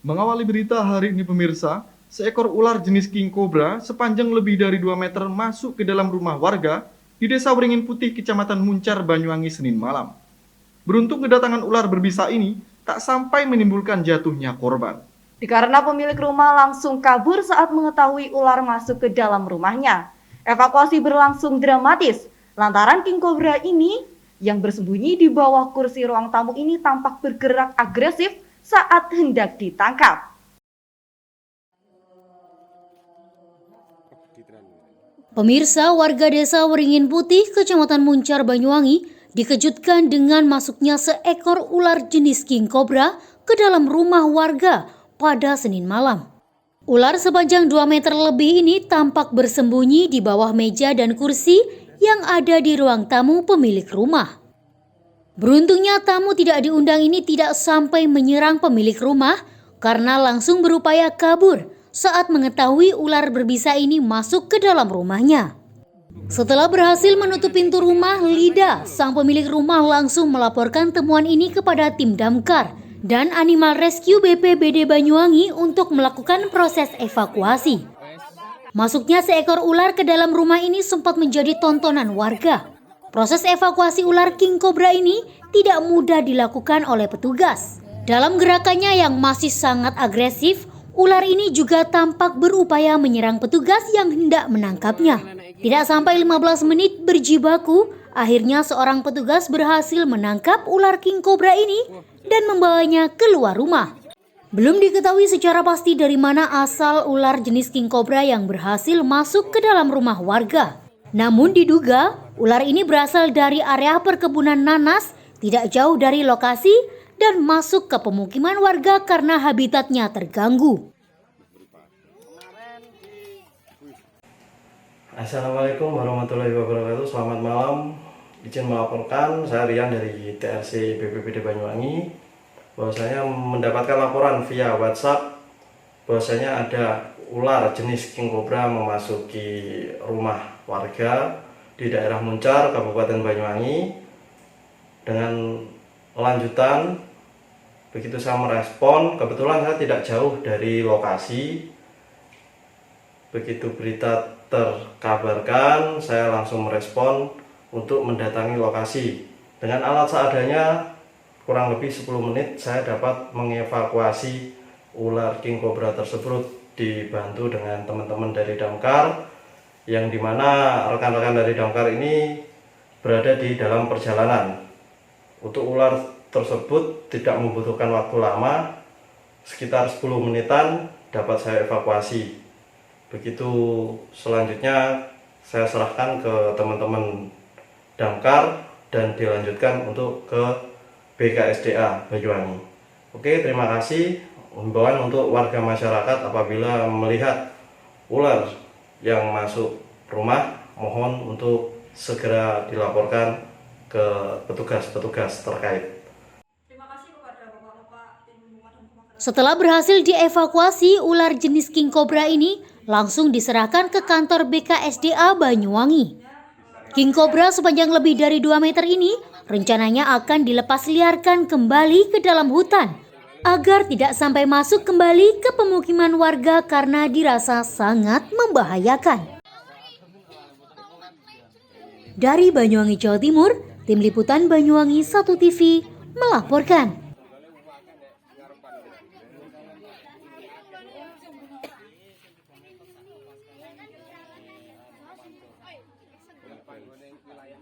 Mengawali berita hari ini pemirsa, seekor ular jenis king cobra sepanjang lebih dari 2 meter masuk ke dalam rumah warga di Desa Wringin Putih, Kecamatan Muncar, Banyuwangi, Senin malam. Beruntung kedatangan ular berbisa ini tak sampai menimbulkan jatuhnya korban. Karena pemilik rumah langsung kabur saat mengetahui ular masuk ke dalam rumahnya. Evakuasi berlangsung dramatis, lantaran king cobra ini yang bersembunyi di bawah kursi ruang tamu ini tampak bergerak agresif saat hendak ditangkap. Pemirsa, warga Desa Wringin Putih, Kecamatan Muncar, Banyuwangi, dikejutkan dengan masuknya seekor ular jenis king cobra ke dalam rumah warga pada Senin malam. Ular sepanjang 2 meter lebih ini tampak bersembunyi di bawah meja dan kursi yang ada di ruang tamu pemilik rumah. Beruntungnya tamu tidak diundang ini tidak sampai menyerang pemilik rumah karena langsung berupaya kabur saat mengetahui ular berbisa ini masuk ke dalam rumahnya. Setelah berhasil menutup pintu rumah, Lida, sang pemilik rumah, langsung melaporkan temuan ini kepada tim damkar dan Animal Rescue BPBD Banyuwangi untuk melakukan proses evakuasi. Masuknya seekor ular ke dalam rumah ini sempat menjadi tontonan warga. Proses evakuasi ular king cobra ini tidak mudah dilakukan oleh petugas. Dalam gerakannya yang masih sangat agresif, ular ini juga tampak berupaya menyerang petugas yang hendak menangkapnya. Tidak sampai 15 menit berjibaku, akhirnya seorang petugas berhasil menangkap ular king cobra ini dan membawanya keluar rumah. Belum diketahui secara pasti dari mana asal ular jenis king cobra yang berhasil masuk ke dalam rumah warga. Namun diduga ular ini berasal dari area perkebunan nanas tidak jauh dari lokasi dan masuk ke pemukiman warga karena habitatnya terganggu. Assalamualaikum warahmatullahi wabarakatuh. Selamat malam. Izin melaporkan, saya Rian dari TRC BPBD Banyuwangi, bahwasanya mendapatkan laporan via WhatsApp bahwasanya ada ular jenis king cobra memasuki rumah warga di daerah Muncar, Kabupaten Banyuwangi. Dengan lanjutan, begitu saya merespon, kebetulan saya tidak jauh dari lokasi. Begitu berita terkabarkan, saya langsung merespon untuk mendatangi lokasi. Dengan alat seadanya, kurang lebih 10 menit saya dapat mengevakuasi ular king cobra tersebut, dibantu dengan teman-teman dari damkar, yang dimana rekan-rekan dari damkar ini berada di dalam perjalanan. Untuk ular tersebut tidak membutuhkan waktu lama, sekitar 10 menitan dapat saya evakuasi. Begitu selanjutnya saya serahkan ke teman-teman damkar dan dilanjutkan untuk ke BKSDA Banyuwangi. Oke, terima kasih. Himbauan untuk warga masyarakat apabila melihat ular yang masuk rumah, mohon untuk segera dilaporkan ke petugas-petugas terkait. Setelah berhasil dievakuasi, ular jenis king cobra ini langsung diserahkan ke kantor BKSDA Banyuwangi. King cobra sepanjang lebih dari 2 meter ini rencananya akan dilepas liarkan kembali ke dalam hutan agar tidak sampai masuk kembali ke pemukiman warga karena dirasa sangat membahayakan. Dari Banyuwangi, Jawa Timur, Tim Liputan Banyuwangi 1 TV melaporkan.